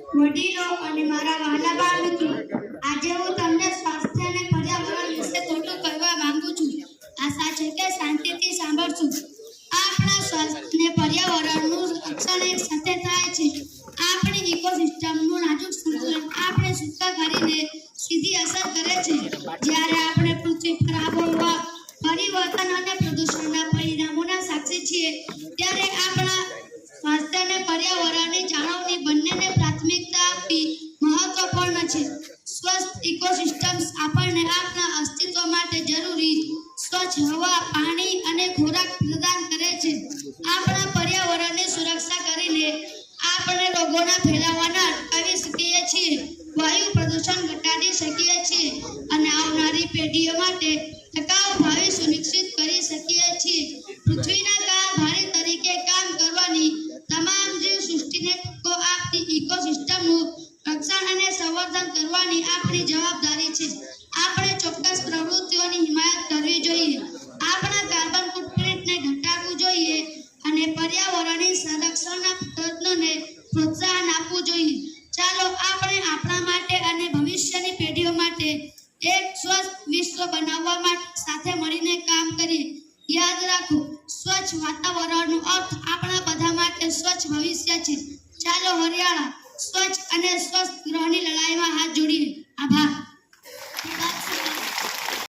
વડીલો અને મારા વહાલા બાળ મિત્રો, આજે હું તમને સ્વાસ્થ્ય અને પર્યાવરણ વિશે થોડું કહેવા માંગુ છું. આશા છે કે શાંતિથી સાંભળશો. આપણા સ્વાસ્થ્ય અને પર્યાવરણનું રક્ષણ એક સાથે થાય છે. આપણી ઇકોસિસ્ટમનું નાજુક સંતુલન આપણે સુકા કરીને સીધી અસર કરે છે. જ્યારે આપણે પૃથ્વી પર આબોહવા પરિવર્તન અને પ્રદૂષણના પરિણામોના સાક્ષી છીએ, ત્યારે આપણા સ્વાસ્થ્ય અને પર્યાવરણની જાળવણી બંનેને પ્રાથમિકતા આપવી મહત્વપૂર્ણ છે. સ્વસ્થ ઇકોસિસ્ટમ્સ આપણને આપણા અસ્તિત્વ માટે જરૂરી સ્વચ્છ હવા, પાણી અને ખોરાક પ્રદાન કરે છે. આપણા પર્યાવરણની સુરક્ષા કરીને આપણે રોગોના ફેલાવાને અટકાવી શકીએ છીએ, વાયુ પ્રદૂષણ ઘટાડી શકીએ છીએ અને આવનારી પેઢીઓ માટે ટકાઉ ભાવિ સુનિશ્ચિત કરી શકીએ છીએ. પૃથ્વીના કારભારી તરીકે કામ કરવાની તમામ જીવસૃષ્ટિને ટકો આપતી ઇકોસિસ્ટમનું રક્ષણ અને સંવર્ધન કરવાની આપણી જવાબદારી છે. આપણે ચોક્કસ પ્રવૃત્તિઓની હિમાયત કરવી જોઈએ, આપણા કાર્બન ફૂટપ્રિન્ટને ઘટાડવું જોઈએ અને પર્યાવરણીય સંરક્ષણના પ્રયત્નોને પ્રોત્સાહન આપવું જોઈએ. ચાલો આપણે આપણા માટે અને ભવિષ્યની પેઢીઓ માટે એક સ્વસ્થ વિશ્વ બનાવવા માટે સાથે મળીને કામ કરીએ. યાદ રાખો, સ્વચ્છ વાતાવરણનો અર્થ આપણા બધા માટે સ્વચ્છ ભવિષ્ય છે. ચાલો હરિયાળા, સ્વચ્છ અને સ્વસ્થ ગ્રહની લડાઈમાં હાથ જોડીએ. આભાર.